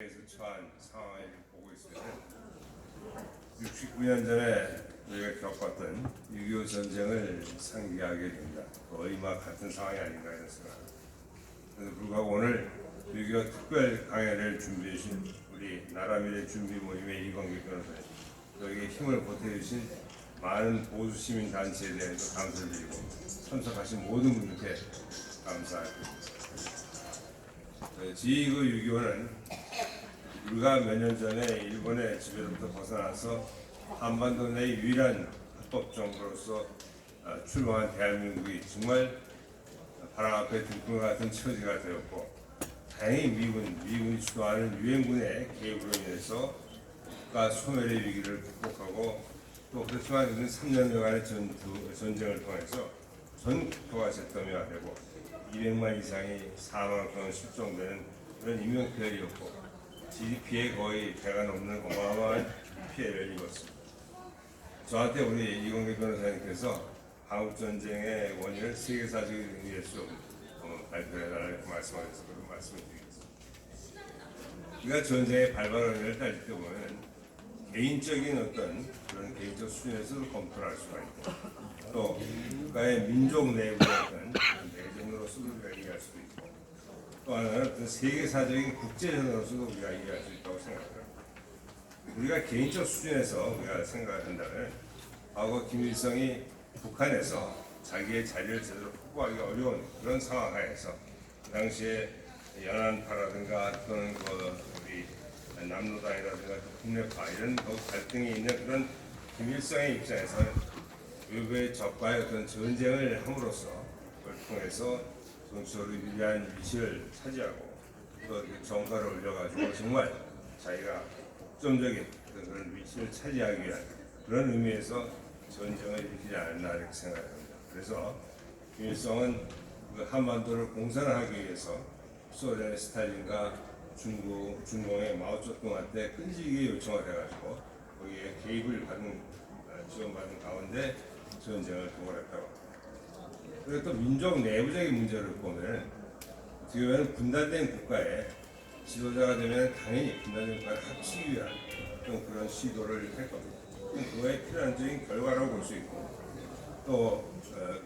에서 처한 상황을 보고 있어요. 69년 전에 우리가 겪었던 6.25 전쟁을 상기하게 됩니다. 거의 막 같은 상황이 아닌가 이런 생각합니다. 그래서 불구하고 오늘 6.25 특별 강연을 준비해 주신 우리 나라미래 준비 모임의 이광규 변호사님, 저에게 힘을 보태주신 많은 보수 시민 단체에 대해서 감사를 드리고 참석하신 모든 분들께 감사합니다. 지2구 6.25는 우리가 몇 년 전에 일본의 지배로부터 벗어나서 한반도 내 유일한 합법 정부로서 출범한 대한민국이 정말 바람 앞에 등불 같은 처지가 되었고, 다행히 미군이 주도하는 유엔군의 개입으로 인해서 국가 소멸의 위기를 극복하고, 또 그렇지만 3년여간의 전쟁을 통해서 전 국토가 잿더미가 되고 200만 이상이 사망 또는 실종되는 그런 인명피해였고, GDP에 거의 배가 넘는 어마어마한 피해를 입었습니다. 저한테 우리 이광규 변호사님께서 한국전쟁의 원인을 세계사적인 의미에서 발표해달라고 말씀하셔서 그런 말씀을 드리겠습니다. 우리가 전쟁의 발발 원인을 따질 때 보면 개인적인 어떤 그런 개인적 수준에서도 검토를 할 수가 있고, 또 국가의 민족 내부의 어떤 내전으로서도 우리가 이해할 수도 있고, 또 하나는 어떤 세계사적인 국제전으로서도 우리가 이해할 수 있다고 생각합니다. 우리가 개인적 수준에서 우리가 생각을 한다면, 과거 김일성이 북한에서 자기의 자리를 제대로 확보하기 어려운 그런 상황 하에서 그 당시에 연안파라든가 또는 우리 남로당이라든가 국내파 이런 갈등이 있는 그런 김일성의 입장에서는 외부의 적과의 어떤 전쟁을 함으로써 그걸 통해서 정치적으로 유리한 위치를 차지하고 또 정가를 올려가지고 정말 자기가 독점적인 그런 위치를 차지하기 위한 그런 의미에서 전쟁을 일으키지 않았나 이렇게 생각합니다. 그래서 김일성은 그 한반도를 공산하기 위해서 소련의 스탈린과 중공의 마오쩌둥한테 끈질기게 요청을 해가지고 거기에 개입을 지원받은 가운데 전쟁을 도발했다고 합니다. 그리고 또 민족 내부적인 문제를 보면 어떻게 보면 분단된 국가에 지도자가 되면 당연히 분단된 국가를 합치기 위한 그런 시도를 했거든요. 그거에 필연적인 결과라고 볼 수 있고, 또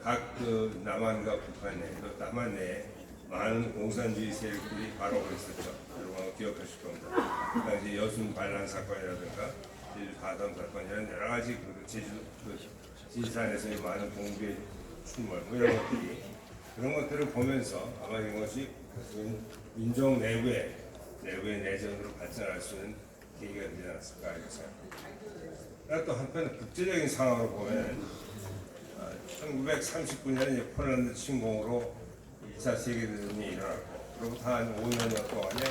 각 남한과 북한 내, 또 남한 내에 많은 공산주의 세력들이 발업을 했었죠. 여러분 기억하실 겁니다. 그 당시 여순 반란 사건이라든가 제주 4.3 사건 이런 여러 가지 제주 지리산에서의 많은 공비의 출몰 이런 것들이, 그런 것들을 보면서 아마 이것이 민족 내부의 내전으로 발전할 수 있는 계기가 되지 않았을까 이렇게 생각합니다. 또 한편 국제적인 상황으로 보면 1939년에 폴란드 침공으로 2차 세계대전이 일어났고, 그로부터 한 5년여 동안에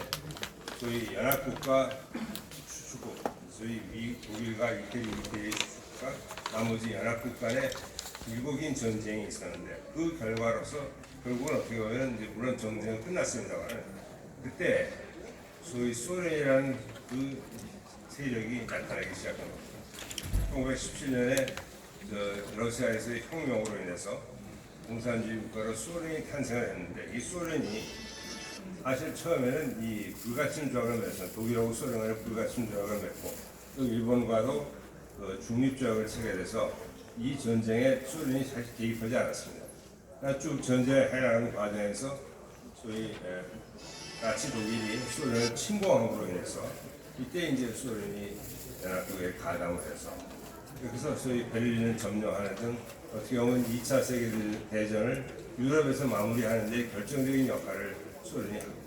소위 연합국가 추축국, 소위 독일과 이태리 추축국과 나머지 연합국 간의 일국인 전쟁이 있었는데, 그 결과로서 결국은 어떻게 보면 이제 물론 전쟁은 끝났습니다만 그때 소위 소련이라는 그 세력이 나타나기 시작한 겁니다. 1917년에 러시아에서의 혁명으로 인해서 공산주의 국가로 소련이 탄생을 했는데, 이 소련이 사실 처음에는 이 불가침 조약을 맺었어요. 독일하고 소련을 불가침 조약을 맺고, 또 일본과도 중립조약을 체결해서 이 전쟁에 소련이 사실 개입하지 않았습니다. 그러니까 쭉 전쟁을 해나가는 과정에서 소위 나치 독일이 소련을 침공함으로 인해서 이때 이제 소련이 연합국에 가담을 해서, 그래서 소위 베를린을 점령하는 등 어떻게 보면 2차 세계대전을 유럽에서 마무리하는 데 결정적인 역할을 소련이 합니다.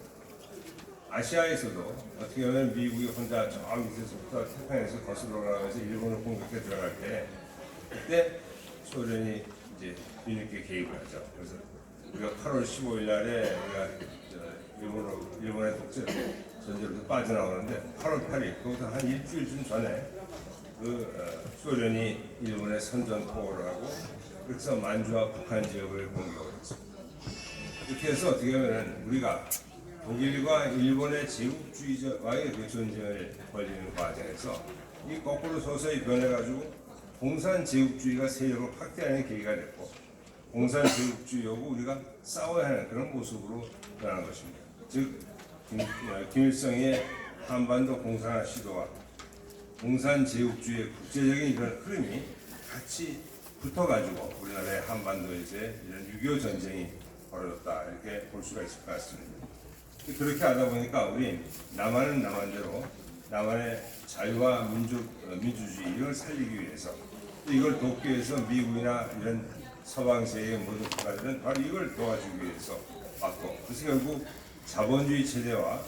아시아에서도 어떻게 보면 미국이 혼자 저 밑에서부터 태평양에서 거슬러 올라가면서 일본을 공격해 들어갈 때, 그때 소련이 이제 뒤늦게 개입을 하죠. 그래서 우리가 8월 15일 날에 우리가 일본의 독재 전쟁으로 빠져나오는데, 8월 8일, 그것도 한 일주일쯤 전에 소련이 일본에 선전포고를 하고, 그래서 만주와 북한 지역을 공격을 했습니다. 이렇게 해서 어떻게 보면 우리가 독일과 일본의 제국주의와의 그 전쟁을 벌이는 과정에서 이 거꾸로 서서히 변해가지고 공산 제국주의가 세력을 확대하는 계기가 됐고, 공산 제국주의하고 우리가 싸워야 하는 그런 모습으로 변한 것입니다. 즉 김일성의 한반도 공산화 시도와 공산 제국주의의 국제적인 이런 흐름이 같이 붙어가지고 우리나라의 한반도에서 이런 6.25 전쟁이 벌어졌다 이렇게 볼 수가 있을 것 같습니다. 그렇게 하다 보니까 우리 남한은 남한대로 남한의 자유와 민주주의를 살리기 위해서 이걸 돕기 위해서 미국이나 이런 서방 세계 모든 국가들은 바로 이걸 도와주기 위해서 왔고, 그래서 결국 자본주의 체제와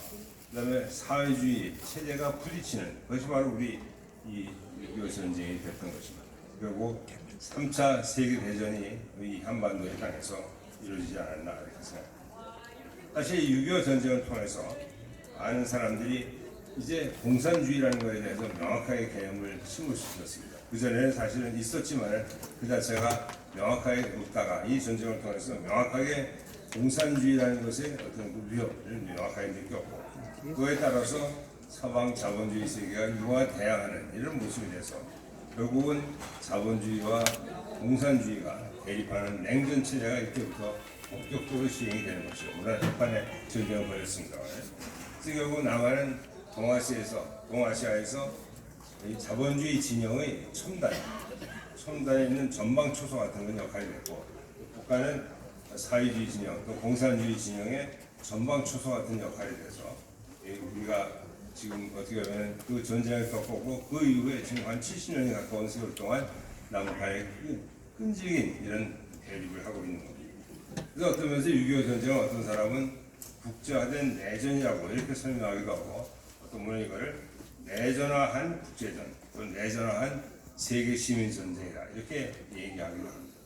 그다음에 사회주의 체제가 부딪히는 것이 바로 우리 이 6.25 전쟁이 됐던 것입니다. 결국 3차 세계대전이 이 한반도에 땅에서 이루어지지 않았나 이렇게 생각합니다. 사실 6.25 전쟁을 통해서 많은 사람들이 이제 공산주의라는 것에 대해서 명확하게 개념을 심을 수 있었습니다. 그전에는 사실은 있었지만 그 자체가 명확하게 없다가 이 전쟁을 통해서 명확하게 공산주의라는 것의 어떤 그 위협을 명확하게 느꼈고, 그에 따라서 서방 자본주의 세계가 융화대항하는 이런 모습이 돼서 결국은 자본주의와 공산주의가 대립하는 냉전 체제가 이때부터 본격적으로 시행이 되는 것이죠. 우리나라 핵판에 전쟁을 벌였습니다. 그래서 결국 남한은 동아시아에서 이 자본주의 진영의 첨단에 있는 전방초소 같은 그런 역할이 됐고, 북한은 사회주의 진영, 또 공산주의 진영의 전방초소 같은 역할이 돼서 우리가 지금 어떻게 보면 그 전쟁을 겪었고 그 이후에 지금 한 70년이 가까운 세월 동안 남북한의 끈질긴 이런 대립을 하고 있는 겁니다. 그래서 어떤 면에서 6.25 전쟁은 어떤 사람은 국제화된 내전이라고 이렇게 설명하기도 하고, 어떤 분은 이거를 내전화한 국제전, 또는 내전화한 세계 시민 전쟁이다 이렇게 얘기하기도 합니다.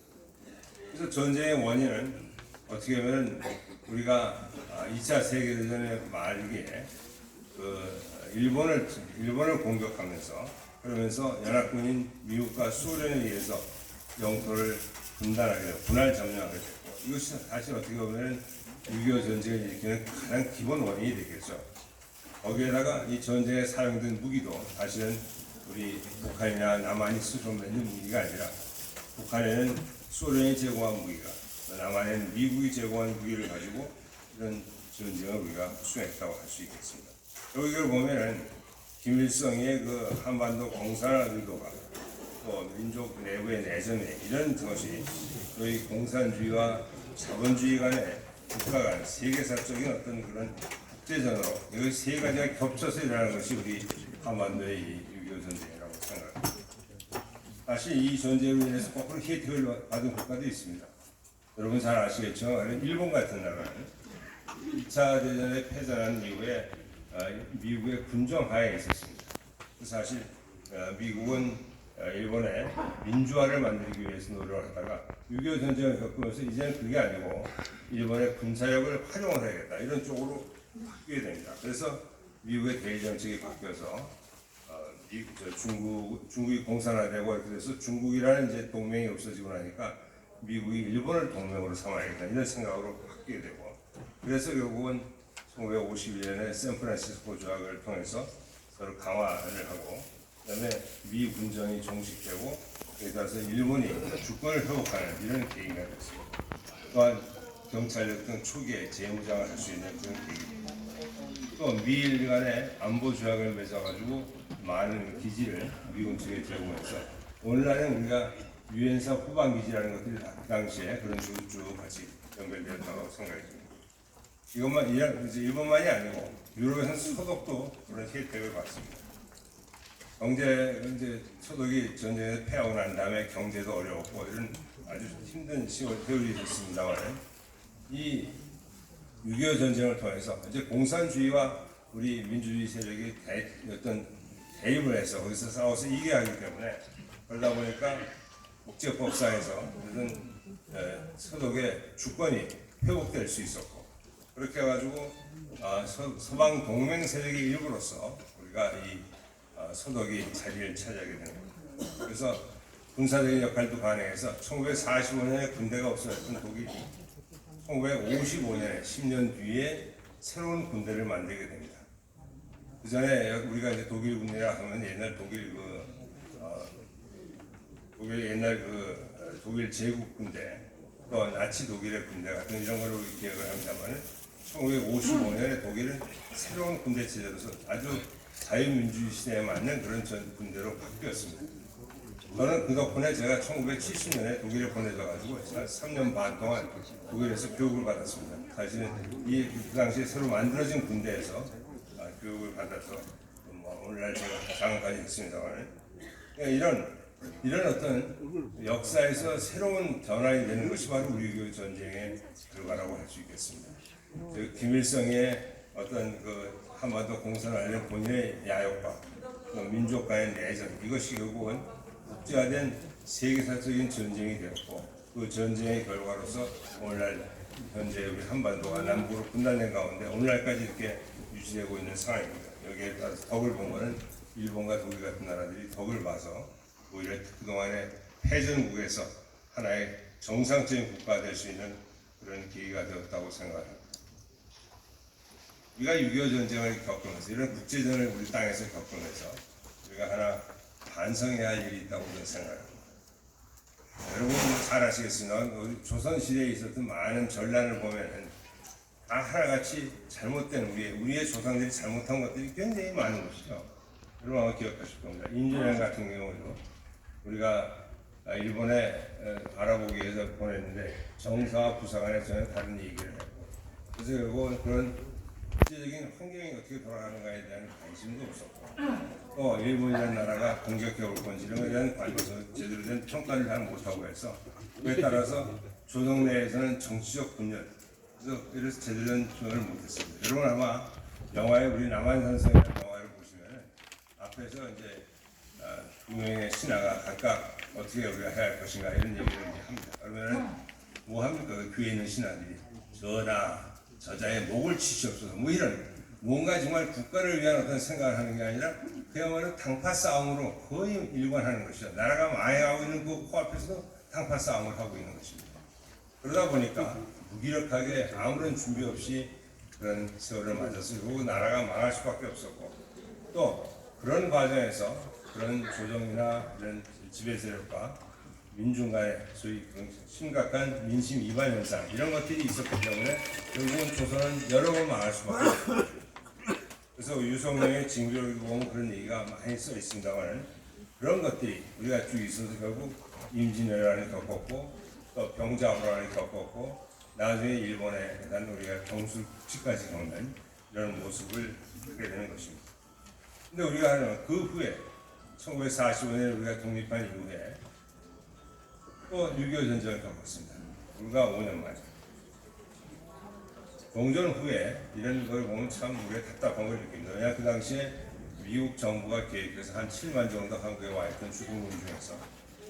그래서 전쟁의 원인은 어떻게 보면 우리가 2차 세계대전의 말기에 그 일본을 공격하면서, 그러면서 연합군인 미국과 소련에 의해서 영토를 분할 점령하게 됐고, 이것이 사실 어떻게 보면 6.25 전쟁을 일으키는 가장 기본 원인이 되겠죠. 거기에다가 이 전쟁에 사용된 무기도 사실은 우리 북한이나 남한이 스스로 만든 무기가 아니라, 북한에는 소련이 제공한 무기가, 남한에는 미국이 제공한 무기를 가지고 이런 전쟁을 우리가 수행했다고 할 수 있겠습니다. 여기를 보면은 김일성의 그 한반도 공산화 의도가, 또 민족 내부의 내전에 이런 것이 저희 공산주의와 자본주의 간의 국가 간 세계사적인 어떤 그런 국제전으로 여기 세 가지가 겹쳐서 일어나는 것이 우리 한반도의 이 6.25 전쟁이라고 생각합니다. 사실 이 전쟁으로 인해서 거꾸로 혜택을 받은 국가도 있습니다. 여러분 잘 아시겠지만 일본 같은 나라는 2차 대전에 패전한 이후에 미국의 군정하에 있었습니다. 사실 미국은 일본의 민주화를 만들기 위해서 노력을 하다가 6.25 전쟁을 겪으면서 이제는 그게 아니고 일본의 군사력을 활용을 해야겠다 이런 쪽으로 바뀌게 됩니다. 그래서 미국의 대일 정책이 바뀌어서 중국이 공산화되고 이렇게 돼서 중국이라는 이제 동맹이 없어지고 나니까 미국이 일본을 동맹으로 삼아야겠다 이런 생각으로 바뀌게 되고, 그래서 결국은 1951년에 샌프란시스코 조약을 통해서 서로 강화를 하고, 그다음에 미 군정이 종식되고, 거기에 따라서 일본이 주권을 회복하는 이런 계기가 됐습니다. 또한 경찰력 등 초기에 재무장을 할 수 있는 그런 계기입니다. 또 미일 간의 안보 조약을 맺어가지고 많은 기지를 미군 측에 제공해서 오늘날은 우리가 유엔사 후방 기지라는 것들이 그 당시에 그런 식으로 쭉 같이 연결되었다고 생각이 듭니다. 이제 일본만이 아니고 유럽에서는 서독도 그런 혜택을 받습니다. 이제 서독이 전쟁에 패하고 난 다음에 경제도 어려웠고 이런 아주 힘든 세월이 됐습니다만, 이 6.25 전쟁을 통해서 이제 공산주의와 우리 민주주의 세력이 어떤 대립을 해서 거기서 싸워서 이겨야 하기 때문에, 그러다 보니까 국제법상에서 이런 서독의 주권이 회복될 수 있었고, 그렇게 해가지고 서방 동맹 세력의 일부로서 우리가 이 서독이 자리를 차지하게 되는 겁니다. 그래서 군사적인 역할도 가능해서 1945년에 군대가 없어졌던 독일이 1955년에 10년 뒤에 새로운 군대를 만들게 됩니다. 그 전에 우리가 이제 독일 군대라 하면 옛날 독일 제국 군대, 또 나치 독일의 군대 같은 이런 걸 기억을 합니다만, 1955년에 독일은 새로운 군대 체제로서 아주 자유민주주의 시대에 맞는 그런 전 군대로 바뀌었습니다. 저는 그 덕분에 제가 1970년에 독일에 보내져가지고 3년 반 동안 독일에서 교육을 받았습니다. 사실은 그 당시에 새로 만들어진 군대에서 교육을 받아서 오늘날 제가 장관까지 했습니다만, 이런 어떤 역사에서 새로운 전환이 되는 것이 바로 우리 전쟁의 결과라고 할 수 있겠습니다. 김일성의 어떤 그 한반도 공산을 알린 본인의 야욕과 민족 간의 내전, 이것이 결국은 국제화된 세계사적인 전쟁이 되었고, 그 전쟁의 결과로서 오늘날 현재 우리 한반도가 남북으로 분단된 가운데 오늘날까지 이렇게 유지되고 있는 상황입니다. 여기에 따라서 덕을 본 것은 일본과 독일 같은 나라들이 덕을 봐서 오히려 그동안의 패전국에서 하나의 정상적인 국가가 될 수 있는 그런 계기가 되었다고 생각합니다. 우리가 6.25 전쟁을 겪으면서, 이런 국제전을 우리 땅에서 겪으면서 우리가 하나 반성해야 할 일이 있다고 저는 생각합니다. 여러분 잘 아시겠습니다. 우리 조선시대에 있었던 많은 전란을 보면은 다 하나같이 잘못된 우리의 조상들이 잘못한 것들이 굉장히 많은 것이죠. 여러분 아마 기억하실 겁니다. 인조연 같은 경우도 우리가 일본에 알아보기 위해서 보냈는데 정사와 부사 간에 전혀 다른 얘기를 했고, 그래서 결국 그런 국제적인 환경이 어떻게 돌아가는가에 대한 관심도 없었고, 또 일본이라는 나라가 공격해 올 건지 이런 것에 대한 관심도 제대로 된 평가를 잘 못하고 해서, 그에 따라서 조정 내에서는 정치적 분열, 그래서 제대로 된 조정을 못했습니다. 여러분 아마 영화에 우리 남한산성이라는 영화를 보시면 앞에서 이제 두 명의 신하가 각각 어떻게 우리가 해야 할 것인가 이런 얘기를 이제 합니다. 그러면은 뭐 합니까? 그 교회에 있는 신하들이 전하 저자의 목을 치시옵소서, 뭐 이런 뭔가 정말 국가를 위한 어떤 생각을 하는 게 아니라 그야말로 당파 싸움으로 거의 일관하는 것이죠. 나라가 망해가고 있는 그 코앞에서도 당파 싸움을 하고 있는 것입니다. 그러다 보니까 무기력하게 아무런 준비 없이 그런 세월을 맞았어요. 그리고 나라가 망할 수밖에 없었고, 또 그런 과정에서 그런 조정이나 이런 지배 세력과 민중 간의 소위 심각한 민심 이반 현상, 이런 것들이 있었기 때문에 결국은 조선은 여러 번 망할 수밖에 없어요. 그래서 유성룡의 징조를 보면 그런 얘기가 많이 써 있습니다만, 그런 것들이 우리가 쭉 있어서 결국 임진왜란을 겪었고, 또 병자호란을 겪었고, 나중에 일본에 대한 우리가 경술국치까지 겪는 이런 모습을 하게 되는 것입니다. 근데 우리가 하는 그 후에 1945년에 우리가 독립한 이후에 또 6.25 전쟁을 겪었습니다. 불과 5년 만에. 종전 후에 이런 걸 보면 참 우리가 답답한 걸 느낍니다. 왜냐하면 그 당시에 미국 정부가 계획해서 한 7만 정도 한국에 와 있던 주둔군 중에서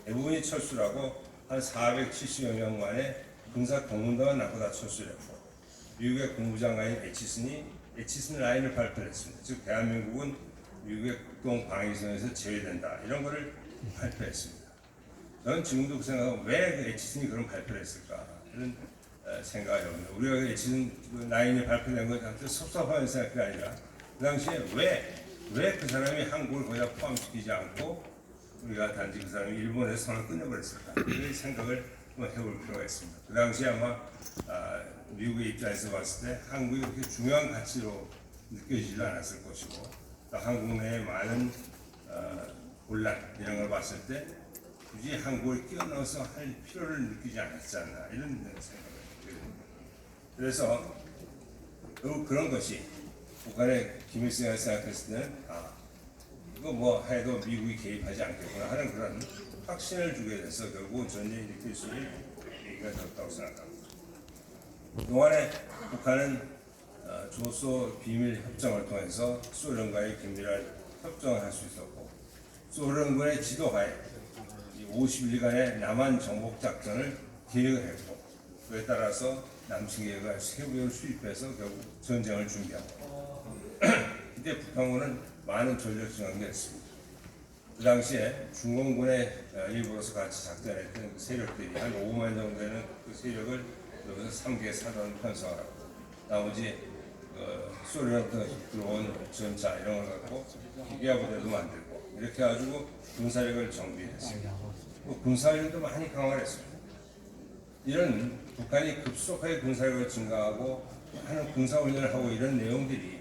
대부분이 철수를 하고 한 470여 명 만에 군사 동문단만 낳고 다 철수를 했고, 미국의 국무장관인 에치슨 라인을 발표했습니다. 즉 대한민국은 미국의 국동 방위선에서 제외된다, 이런 것을 발표했습니다. 저는 지금도 그 생각하고 왜 그 에치슨이 그런 발표를 했을까 이런 생각이 듭니다. 우리가 그 에치슨 라인이 발표된 것 섭섭한 생각이 아니라 그 당시에 왜 그 사람이 한국을 거기다 포함시키지 않고 우리가 단지 그 사람이 일본에서 선을 끊어버렸을까, 이 생각을 한번 해볼 필요가 있습니다. 그 당시에 아마 미국의 입장에서 봤을 때 한국이 그렇게 중요한 가치로 느껴지지 않았을 것이고, 또 한국 내에 많은 혼란 이런 걸 봤을 때 굳이 한국을 끼어넣어서 할 필요를 느끼지 않았지 않나, 이런 생각을 드립니다. 그래서 그런 것이 북한의 김일성이 생각했을 때는 이거 뭐 해도 미국이 개입하지 않겠구나 하는 그런 확신을 주게 돼서 결국 전쟁이 일으킬 수 있는 얘기가 되었다고 생각합니다. 그동안에 북한은 조소 비밀 협정을 통해서 소련과의 긴밀한 협정을 할 수 있었고, 소련군의 지도하에 50일간의 남한 정복 작전을 계획을 했고, 그에 따라서 남측계가 세부를 수입해서 결국 전쟁을 준비하고, 이때 북한군은 많은 전력 증강도 했습니다. 그 당시에 중공군의 일부로서 같이 작전했던 그 세력들이 한 5만 정도 되는 그 세력을 여기서 3개 사단을 편성하고, 나머지 소련부터 들어온 전차 이런 걸 갖고 기계화 부대도 만들고, 이렇게 해가지고 군사력을 정비했습니다. 군사력도 많이 강화했습니다. 이런 북한이 급속하게 군사력을 증강하고 하는 군사훈련을 하고 이런 내용들이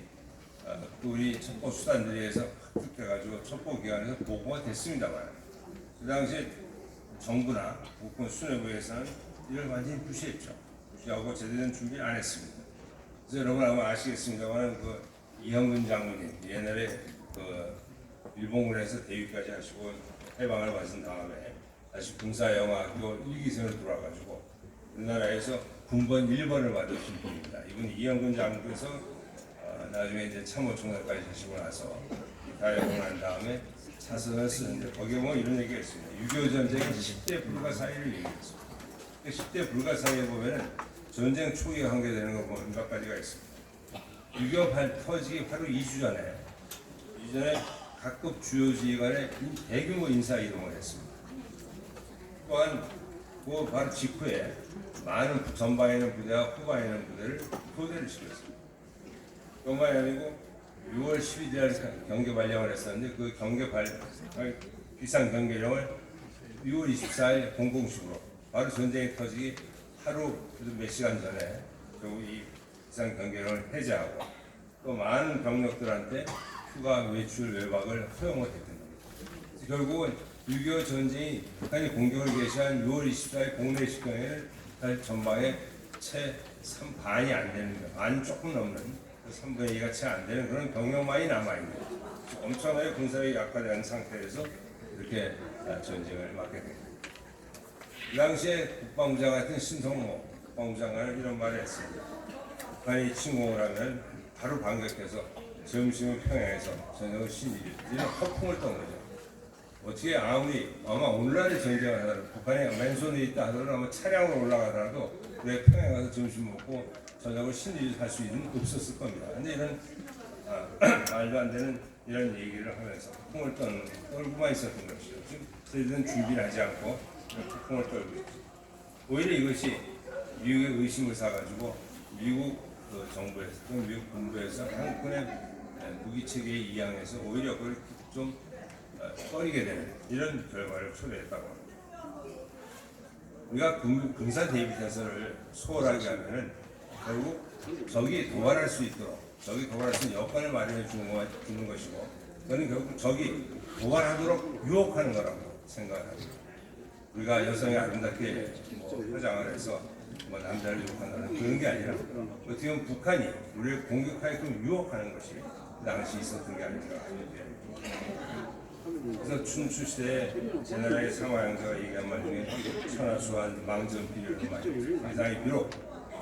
또 우리 첩보 수단들에 의해서 획득해가지고 첩보 기관에서 보고가 됐습니다만 그 당시에 정부나 국군 수뇌부에서는 이걸 완전히 무시했죠. 무시하고 제대로 준비를 안 했습니다. 그래서 여러분 아마 아시겠습니다만 그 이형근 장군이 옛날에 그 일본군에서 대위까지 하시고 해방을 받은 다음에 다시 군사영화학교 1기생으로 들어와가지고 우리나라에서 군번 1번을 받으신 분입니다. 이분 이형근 장군께서 나중에 이제 참모총장까지 하시고 나서 다역을 한 다음에 사선을 쓰는데 거기에 보면 이런 얘기가 있습니다. 6.25 전쟁의 10대 불가사의를 얘기했습니다. 10대 불가사의에 보면은 전쟁 초기에 관계되는 거 보면 몇 가지가 있습니다. 6.25 터지기 바로 2주 전에 각급 주요 지휘관에 대규모 인사 이동을 했습니다. 또한 그 바로 직후에 많은 전방에 있는 부대와 후방에 있는 부대를 교대를 시켰습니다. 뿐만이 아니고 6월 12일 경계 발령을 했었는데 그 비상 경계령을 6월 24일 공공식으로 바로 전쟁이 터지기 하루 몇 시간 전에 결국 이 비상 경계령을 해제하고 또 많은 병력들한테 휴가 외출 외박을 허용을 했던 겁니다. 결국은 6.25 전쟁이 북한이 공격을 개시한 6월 24일 공내 시경에는 전방에 채 반이 안 되는 거예요. 반 조금 넘는 3분의 2가 채 안 되는 그런 병력만이 남아있는 거죠. 엄청나게 군사력이 약화된 상태에서 이렇게 전쟁을 맡게 됩니다. 그 당시에 국방부장 같은 신성모 국방부 장관은 이런 말을 했습니다. 북한이 침공을 하면 바로 반격해서 점심을 평양에서 저녁을 신이를 이런 허풍을 떤 거죠. 어떻게 아마 오늘날의 전쟁을 하더라도 북한에 맨손에 있다 하더라도 아마 차량으로 올라가더라도 왜 평양 가서 점심 먹고 저녁을 신이를 할 수 있는 없었을 겁니다. 근데 이런 말도 안 되는 이런 얘기를 하면서 폭풍을 떨고만 있었던 것이죠. 지금 저희들은 준비를 하지 않고 폭풍을 떨고 있죠. 오히려 이것이 미국의 의심을 사가지고 미국 정부에서 또는 미국 군부에서 한국군의 무기 체계에 이양해서 오히려 그걸 좀 꺼리게 되는 이런 결과를 초래했다고 합니다. 우리가 군사 대비 태세를 소홀하게 하면은 결국 적이 도발할 수 있도록 적이 도발할 수 있는 여건을 마련해 주는 것이고 저는 결국 적이 도발하도록 유혹하는 거라고 생각합니다. 우리가 여성이 아름답게 화장을 해서 남자를 유혹한다는 그런 게 아니라 어떻게 보면 북한이 우리를 공격하게끔 유혹하는 것이 당시 있었던 게 아닌가. 그래서 춘추 시대에 제나라의 상화양자가 얘기한 말 중에 천하수한 망전필이라는 말이 세상이 비록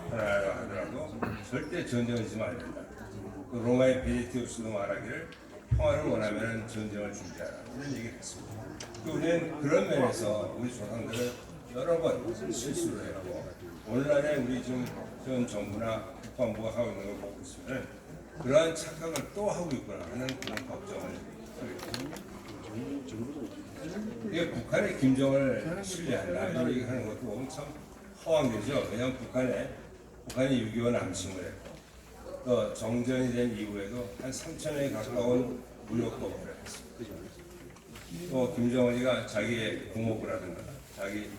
하나라 하더라도 절대 전쟁하지 말아야 된다. 로마의 베네티우스도 말하기를 평화를 원하면 전쟁을 준비하라 이런 얘기를 했습니다. 우리는 그런 면에서 우리 조상들은 여러 번 실수를 했고 오늘날에 우리 지금 현 정부나 국방부가 하고 있는 걸 보고 있으면 그러한 착각을 또 하고 있구나 하는 그런 걱정을 하고 있습니다. 이게 북한의 김정을 신뢰한다 이런 얘기하는 것도 보면 참 허황되죠. 왜냐하면 북한이 6.25 남침을 했고 또 정전이 된 이후에도 한 3,000회에 가까운 무력도를 했습니다. 또 김정은이가 자기의 고모부라든가 자기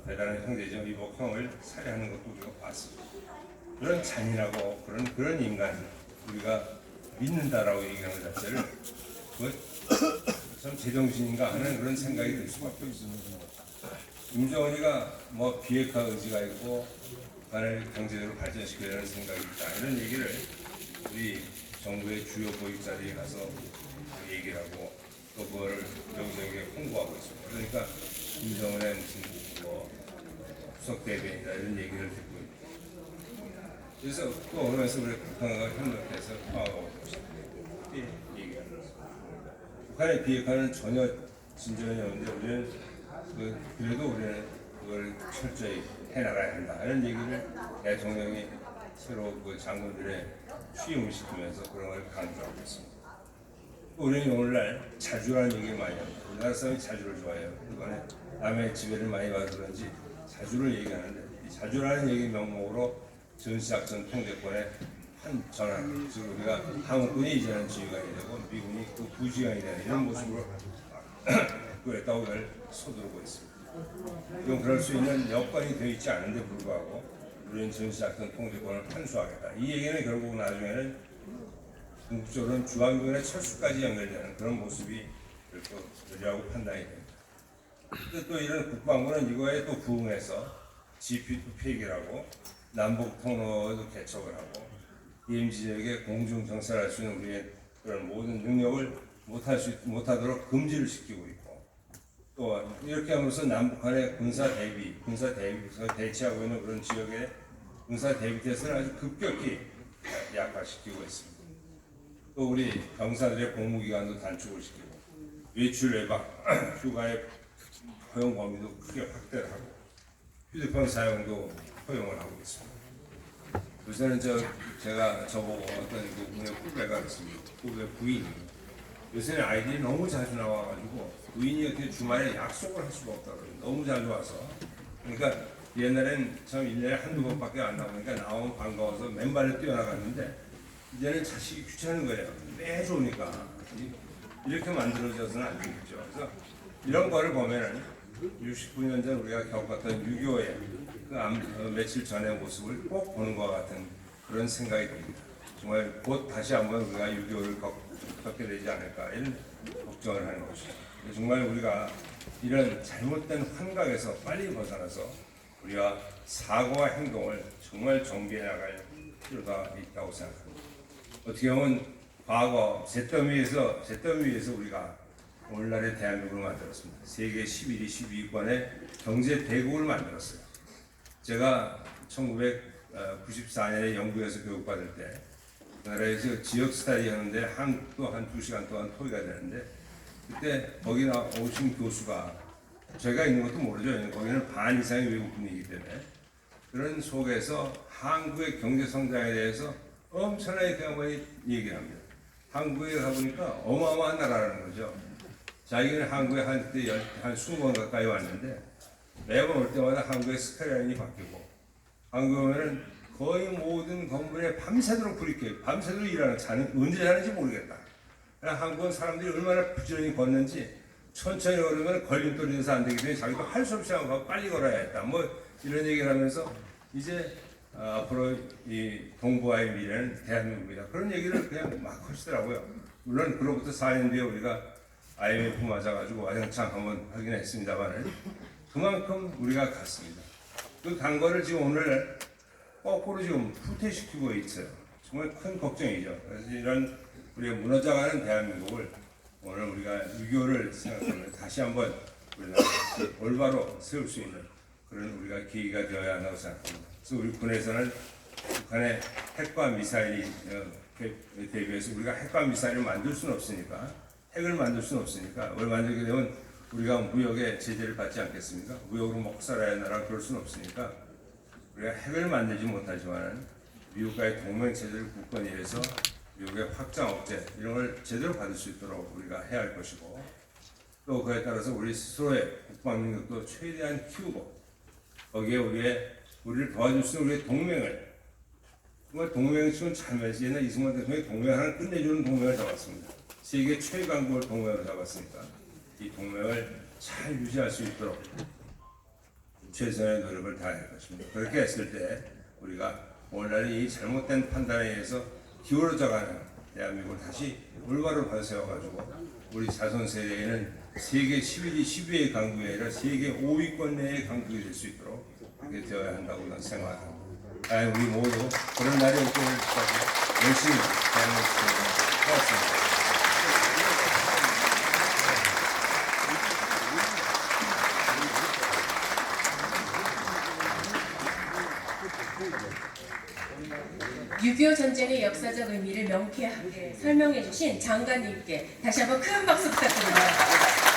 대단한 형제죠 이복형을 살해하는 것도 우리가 봤습니다. 그런 잔인하고 그런 인간 우리가 믿는다라고 얘기하는 것 자체를 참 제정신인가 하는 그런 생각이 들 수밖에 없습니다. 김정은이가 비핵화 의지가 있고 북한을 경제적으로 발전시키려는 생각이 있다 이런 얘기를 우리 정부의 주요 고위자리에 가서 얘기를 하고 또 그거를 여기저기 홍보하고 있습니다. 그러니까 김정은의 무슨 후속 대변이다 이런 얘기를 듣고 있습니다. 그래서 또 그러면서 우리 북한과 협력해서 파악하고 있습니다. 얘기하는 것입니다. 북한의 비핵화는 전혀 진전이 없는데 우리는 그래도 우리는 그걸 철저히 해나가야 한다 이런 얘기를 대통령이 새로 장군들의 취임을 시키면서 그런 걸 강조하고 있습니다. 우리는 오늘날 자주라는 얘기를 많이 합니다. 우리나라 사람이 자주를 좋아해요. 이번에 남의 지배를 많이 받아서 그런지 자주를 얘기하는데 이 자주라는 얘기 명목으로 전시작전 통제권의 한 전환, 즉 우리가 한국군이 이제는 지휘관이 되고 미군이 그 부지휘관이 되는 이런 모습으로 바꾸었다고 서두르고 있습니다. 이건 그럴 수 있는 여건이 되어 있지 않은데 불구하고 우리는 전시작전 통제권을 판수하겠다. 이 얘기는 결국 나중에는 궁극적으로는 중앙군의 철수까지 연결되는 그런 모습이 결코 되리라고 판단이 됩니다. 근데 또 이런 국방부는 이거에 또 부응해서 GP2 폐기라고 남북 통로도 개척을 하고 EM 지역에 공중 정찰할 수 있는 우리의 그런 모든 능력을 못하도록 금지를 시키고 있고, 또 이렇게 하면서 남북한의 군사 대치하고 있는 그런 지역의 군사 대비 태세를 아주 급격히 약화시키고 있습니다. 또 우리 병사들의 복무기간도 단축을 시키고 외출 외박, 휴가의 허용 범위도 크게 확대를 하고 휴대폰 사용도 허용을 하고 있습니다. 요새는 제가 저보고 어떤 군의 후배가 있습니다. 후배 부인이 요새는 아이들이 너무 자주 나와가지고 부인이 어떻게 주말에 약속을 할 수가 없다고 너무 자주 와서, 그러니까 옛날엔 참 1년에 한두 번밖에 안 나오니까 나오면 반가워서 맨발로 뛰어나갔는데 이제는 자식이 귀찮은 거예요. 매주 오니까. 이렇게 만들어져서는 안 되겠죠. 그래서 이런 거를 보면은 69년 전 우리가 겪었던 6.25의 그 며칠 전의 모습을 꼭 보는 것 같은 그런 생각이 듭니다. 정말 곧 다시 한번 우리가 6.25를 겪게 되지 않을까 이런 걱정을 하는 것이죠. 정말 우리가 이런 잘못된 환각에서 빨리 벗어나서 우리가 사고와 행동을 정말 정비해 나갈 필요가 있다고 생각합니다. 어떻게 보면 과거 잿더미 위에서 우리가 오늘날의 대한민국을 만들었습니다. 세계 11위, 12위권의 경제 대국을 만들었어요. 제가 1994년에 영국에서 교육받을 때 그 나라에서 지역 스타디 하는데 한국도 한 2시간 동안 토의가 되는데, 그때 거기 오신 교수가 제가 있는 것도 모르죠. 거기는 반 이상의 외국분이기 때문에 그런 속에서 한국의 경제 성장에 대해서 엄청나게 그냥 얘기를 합니다. 한국에 가보니까 어마어마한 나라라는 거죠. 자기는 한국에 한 20번 가까이 왔는데 매번 올 때마다 한국의 스카이라인이 바뀌고, 한국에 오면은 거의 모든 건물에 밤새도록 불이 켜요. 밤새도록 일하는, 언제 자는지 모르겠다. 한국은 사람들이 얼마나 부지런히 걷는지 천천히 걸으면 걸림돌이 돼서 안 되기 때문에 자기도 할 수 없이 하고 빨리 걸어야겠다. 뭐 이런 얘기를 하면서 이제 앞으로 이 동북아의 미래는 대한민국이다. 그런 얘기를 그냥 막 하시더라고요. 물론 그로부터 4년 뒤에 우리가 IMF 맞아가지고 와장창 한번 하긴 했습니다만 그만큼 우리가 갔습니다. 그 간 거를 지금 오늘 거꾸로 지금 후퇴시키고 있어요. 정말 큰 걱정이죠. 그래서 이런 우리가 무너져가는 대한민국을 오늘 우리가 6.25를 생각하면 다시 한번 우리나라 올바로 세울 수 있는 그런 우리가 계기가 되어야 한다고 생각합니다. 그래서 우리 군에서는 북한의 핵과 미사일이 대비해서 우리가 핵과 미사일을 만들 수는 없으니까, 핵을 만들 수는 없으니까, 그걸 만들게 되면 우리가 무역의 제재를 받지 않겠습니까? 무역으로 먹고 살아야 하는 나라 그럴 수는 없으니까 우리가 핵을 만들지 못하지만 미국과의 동맹 체제를 굳건히 해서 미국의 확장 억제 이런 걸 제대로 받을 수 있도록 우리가 해야 할 것이고, 또 그에 따라서 우리 스스로의 국방 능력도 최대한 키우고, 거기에 우리를 도와줄 수 있는 우리의 동맹을, 정말 동맹을 지금 참여해서 옛날 이승만 대통령이 동맹 하나 끝내주는 동맹을 잡았습니다. 세계 최강국을 동맹으로 잡았으니까 이 동맹을 잘 유지할 수 있도록 최선의 노력을 다해야 할 것입니다. 그렇게 했을 때 우리가 오늘날 이 잘못된 판단에 의해서 기울어져가는 대한민국을 다시 올바로 발세워가지고 우리 자손 세대에는 세계 11위, 12위의 강국이 아니라 세계 5위권 내의 강국이 될 수 있도록 그렇게 되어야 한다고 저는 생각합니다. 우리 모두 그런 날이 올 때까지 열심히 대한민국을 해왔습니다. (6.25) 전쟁의 역사적 의미를 명쾌하게 설명해 주신 장관님께 다시 한번 큰 박수 부탁드립니다.